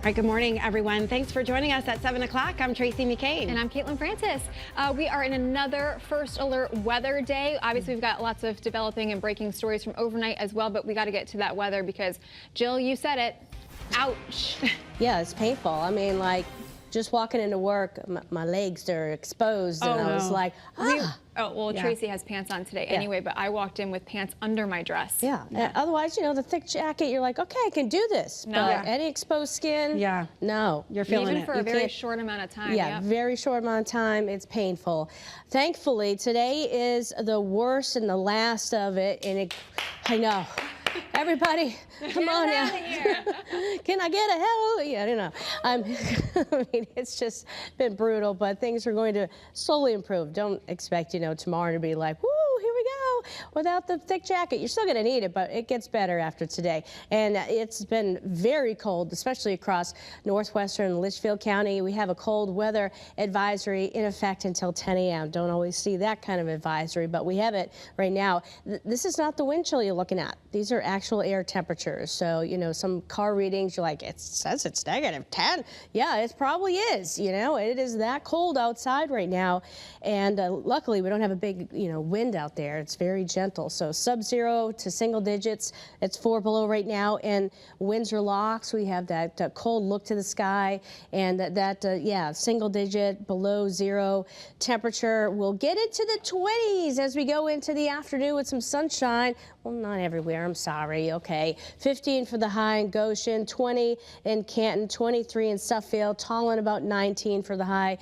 right, good morning, everyone. Thanks for joining us at 7 o'clock. I'm Tracey McCain. And I'm Caitlin Francis. We are in another First Alert weather day. Obviously, we've got lots of developing and breaking stories from overnight as well, but we got to get to that weather because, Jill, you said it. Ouch. Yeah, it's painful. I mean, like, just walking into work, my legs are exposed, and I was like, Tracey has pants on today anyway, but I walked in with pants under my dress. Otherwise, you know, the thick jacket, you're like, okay, I can do this. No. But any exposed skin, no. You're feeling Even it. for a very short amount of time. Yeah, very short amount of time. It's painful. Thankfully, today is the worst and the last of it, and I know. Everybody, come on now. Can I get a hell? Yeah, I don't know. I mean, it's just been brutal, but things are going to slowly improve. Don't expect, you know, tomorrow to be like, woo, here we go, without the thick jacket. You're still going to need it, but it gets better after today. And it's been very cold, especially across northwestern and Litchfield County. We have a cold weather advisory in effect until 10 a.m. Don't always see that kind of advisory, but we have it right now. This is not the wind chill you're looking at. These are actual air temperatures. So, you know, some car readings, you're like, it says it's -10. Yeah, it probably is. You know, it is that cold outside right now. And luckily, we don't have a big, you know, wind out there. It's very gentle. So sub-zero to single digits. It's 4 below right now. And winds are locks. We have that cold look to the sky. And single digit below zero temperature. We'll get into the 20s as we go into the afternoon with some sunshine. Well, not everywhere, I'm sorry, okay. 15 for the high in Goshen, 20 in Canton, 23 in Suffield, Tallinn about 19 for the high.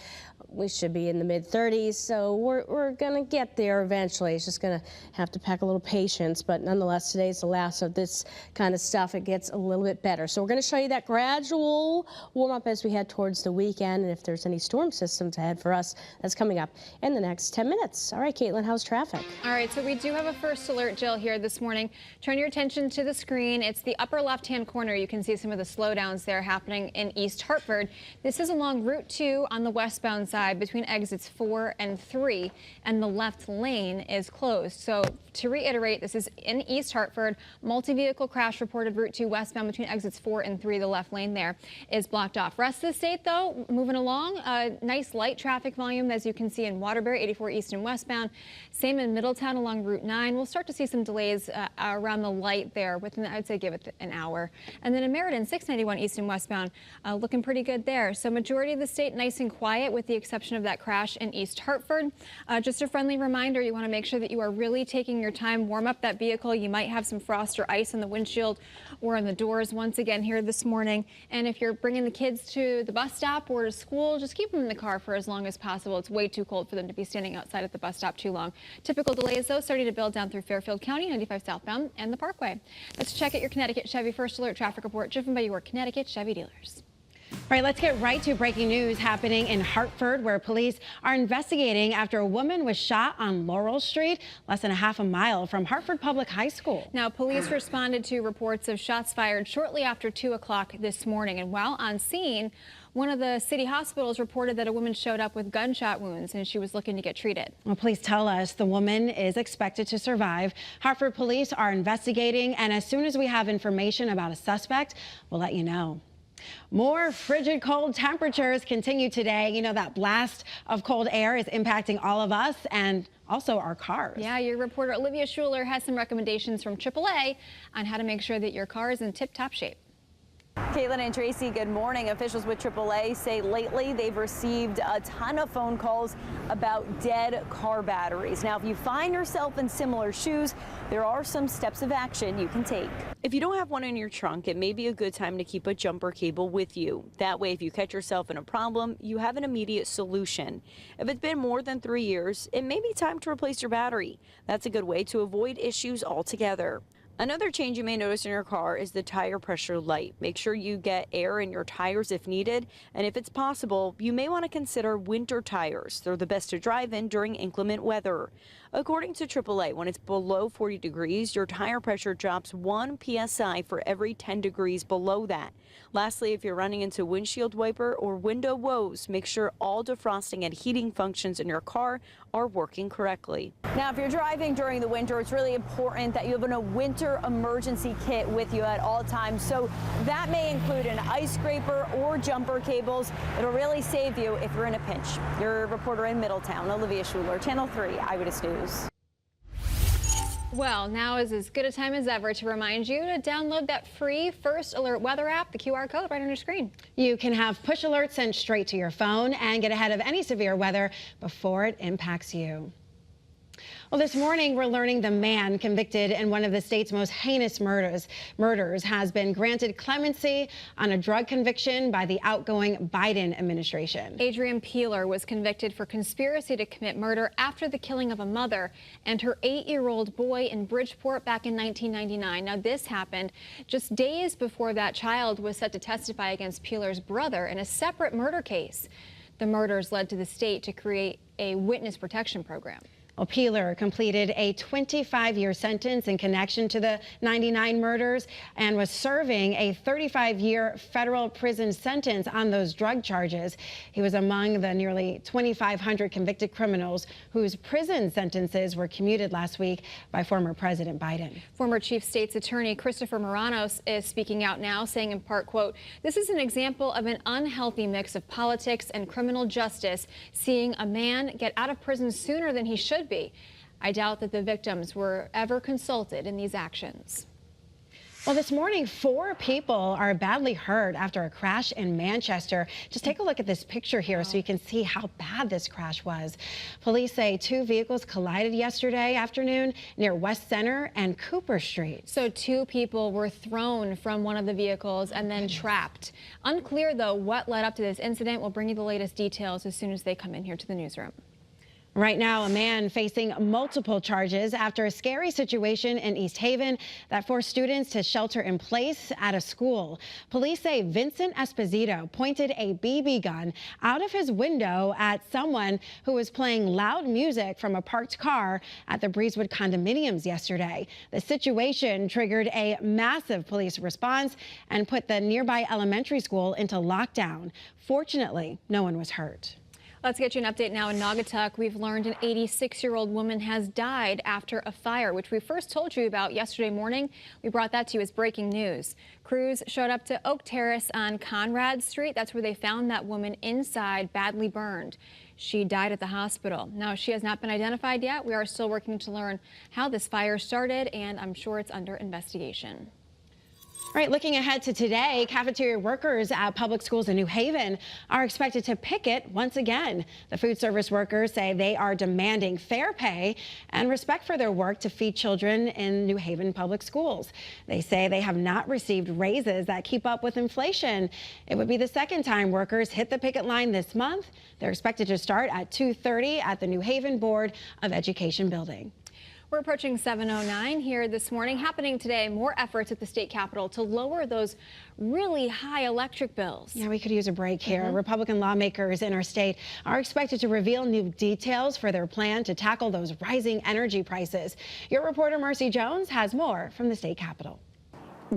We should be in the mid-30s, so we're going to get there eventually. It's just going to have to pack a little patience, but nonetheless, today's the last of this kind of stuff. It gets a little bit better. So we're going to show you that gradual warm-up as we head towards the weekend, and if there's any storm systems ahead for us, that's coming up in the next 10 minutes. All right, Caitlin, how's traffic? All right, so we do have a First Alert, Jill, here this morning. Turn your attention to the screen. It's the upper left-hand corner. You can see some of the slowdowns there happening in East Hartford. This is along Route 2 on the westbound side between exits 4 and 3, and the left lane is closed. So to reiterate, this is in East Hartford. Multi-vehicle crash reported Route 2 westbound between exits 4 and 3. The left lane there is blocked off. Rest of the state, though, moving along. Nice light traffic volume, as you can see in Waterbury, 84 east and westbound. Same in Middletown along Route 9. We'll start to see some delays around the light there within, I'd say, give it an hour. And then in Meriden, 691 east and westbound, looking pretty good there. So majority of the state nice and quiet, with the exception of that crash in East Hartford. Just a friendly reminder, you want to make sure that you are really taking your time, warm up that vehicle. You might have some frost or ice in the windshield or in the doors once again here this morning. And if you're bringing the kids to the bus stop or to school, just keep them in the car for as long as possible. It's way too cold for them to be standing outside at the bus stop too long. Typical delays, though, starting to build down through Fairfield County, 95 southbound, and the Parkway. Let's check out your Connecticut Chevy First Alert traffic report driven by your Connecticut Chevy dealers. All right, let's get right to breaking news happening in Hartford, where police are investigating after a woman was shot on Laurel Street, less than a half a mile from Hartford Public High School. Now, police responded to reports of shots fired shortly after 2 o'clock this morning. And while on scene, one of the city hospitals reported that a woman showed up with gunshot wounds and she was looking to get treated. Well, police tell us the woman is expected to survive. Hartford police are investigating, and as soon as we have information about a suspect, we'll let you know. More frigid cold temperatures continue today. You know, that blast of cold air is impacting all of us and also our cars. Yeah, your reporter Olivia Schuler has some recommendations from AAA on how to make sure that your car is in tip-top shape. Caitlin and Tracy, good morning. Officials with AAA say lately they've received a ton of phone calls about dead car batteries. Now, if you find yourself in similar shoes, there are some steps of action you can take. If you don't have one in your trunk, it may be a good time to keep a jumper cable with you. That way, if you catch yourself in a problem, you have an immediate solution. If it's been more than 3 years, it may be time to replace your battery. That's a good way to avoid issues altogether. Another change you may notice in your car is the tire pressure light. Make sure you get air in your tires if needed, and if it's possible, you may want to consider winter tires. They're the best to drive in during inclement weather. According to AAA, when it's below 40 degrees, your tire pressure drops 1 psi for every 10 degrees below that. Lastly, if you're running into windshield wiper or window woes, make sure all defrosting and heating functions in your car are working correctly. Now, if you're driving during the winter, it's really important that you have a winter shelter emergency kit with you at all times. So that may include an ice scraper or jumper cables. It'll really save you if you're in a pinch. Your reporter in Middletown, Olivia Schuler, Channel 3 Eyewitness News. Well, now is as good a time as ever to remind you to download that free First Alert weather app, the QR code right on your screen. You can have push alerts sent straight to your phone and get ahead of any severe weather before it impacts you. Well, this morning we're learning the man convicted in one of the state's most heinous murders has been granted clemency on a drug conviction by the outgoing Biden administration. Adrian Peeler was convicted for conspiracy to commit murder after the killing of a mother and her 8-year-old boy in Bridgeport back in 1999. Now, this happened just days before that child was set to testify against Peeler's brother in a separate murder case. The murders led to the state to create a witness protection program. Well, Peeler completed a 25-year sentence in connection to the 99 murders and was serving a 35-year federal prison sentence on those drug charges. He was among the nearly 2,500 convicted criminals whose prison sentences were commuted last week by former President Biden. Former Chief State's Attorney Christopher Moranos is speaking out now, saying in part, quote, "This is an example of an unhealthy mix of politics and criminal justice, seeing a man get out of prison sooner than he should be. I doubt that the victims were ever consulted in these actions." Well, this morning, 4 people are badly hurt after a crash in Manchester. Just take a look at this picture here so you can see how bad this crash was. Police say 2 vehicles collided yesterday afternoon near West Center and Cooper Street. So 2 people were thrown from one of the vehicles and then trapped. Unclear, though, what led up to this incident. We'll bring you the latest details as soon as they come in here to the newsroom. Right now, a man facing multiple charges after a scary situation in East Haven that forced students to shelter in place at a school. Police say Vincent Esposito pointed a BB gun out of his window at someone who was playing loud music from a parked car at the Breezewood condominiums yesterday. The situation triggered a massive police response and put the nearby elementary school into lockdown. Fortunately, no one was hurt. Let's get you an update now in Naugatuck. We've learned an 86-year-old woman has died after a fire, which we first told you about yesterday morning. We brought that to you as breaking news. Crews showed up to Oak Terrace on Conrad Street. That's where they found that woman inside, badly burned. She died at the hospital. Now, she has not been identified yet. We are still working to learn how this fire started, and I'm sure it's under investigation. All right, looking ahead to today, cafeteria workers at public schools in New Haven are expected to picket once again. The food service workers say they are demanding fair pay and respect for their work to feed children in New Haven public schools. They say they have not received raises that keep up with inflation. It would be the second time workers hit the picket line this month. They're expected to start at 2:30 at the New Haven Board of Education building. We're approaching 7:09 here this morning. Happening today, more efforts at the state capitol to lower those really high electric bills. Yeah, we could use a break here. Republican lawmakers in our state are expected to reveal new details for their plan to tackle those rising energy prices. Your reporter Marcy Jones has more from the state capitol.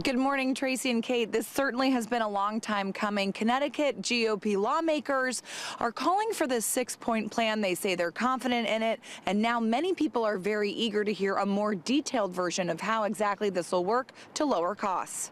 Good morning, Tracy and Kate. This certainly has been a long time coming. Connecticut GOP lawmakers are calling for this 6-point plan. They say they're confident in it, and now many people are very eager to hear a more detailed version of how exactly this will work to lower costs.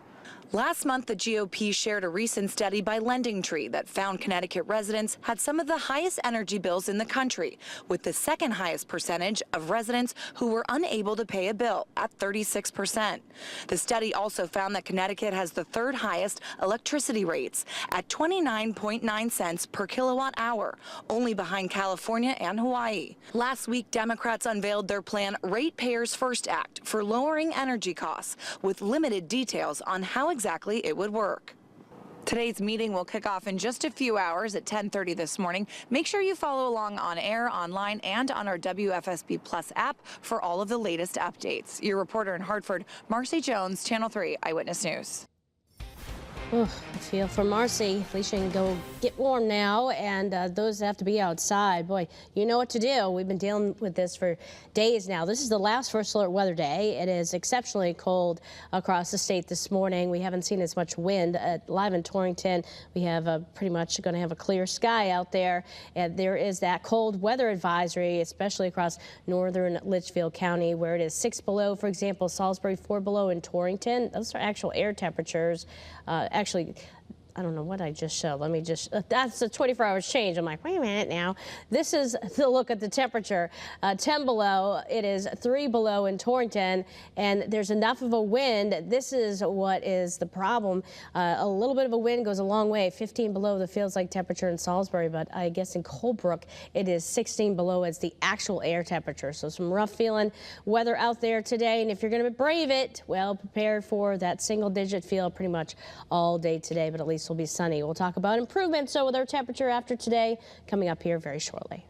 Last month, the GOP shared a recent study by LendingTree that found Connecticut residents had some of the highest energy bills in the country, with the second highest percentage of residents who were unable to pay a bill at 36%. The study also found that Connecticut has the 3rd highest electricity rates at 29.9 cents per kilowatt hour, only behind California and Hawaii. Last week, Democrats unveiled their plan Ratepayers First Act for lowering energy costs, with limited details on how exactly it would work. Today's meeting will kick off in just a few hours at 10:30 this morning. Make sure you follow along on air, online, and on our WFSB Plus app for all of the latest updates. Your reporter in Hartford, Marcy Jones, Channel 3 Eyewitness News. I feel for Marcy. At least she can go get warm now, and those that have to be outside, boy, you know what to do. We've been dealing with this for days now. This is the last first alert weather day. It is exceptionally cold across the state this morning. We haven't seen as much wind. Live in Torrington, we have pretty much going to have a clear sky out there, and there is that cold weather advisory, especially across northern Litchfield County, where it is 6 below, for example, Salisbury 4 below in Torrington. Those are actual air temperatures. Actually, I don't know what I just showed. Let me just, that's a 24 hours change. I'm like, wait a minute now. This is the look at the temperature. 10 below, it is 3 below in Torrington, and there's enough of a wind. This is what is the problem. A little bit of a wind goes a long way. 15 below the feels like temperature in Salisbury, but I guess in Colebrook, it is 16 below as the actual air temperature. So some rough feeling weather out there today, and if you're going to brave it, well, prepare for that single-digit feel pretty much all day today, but at least will be sunny. We'll talk about improvements, so with our temperature after today coming up here very shortly.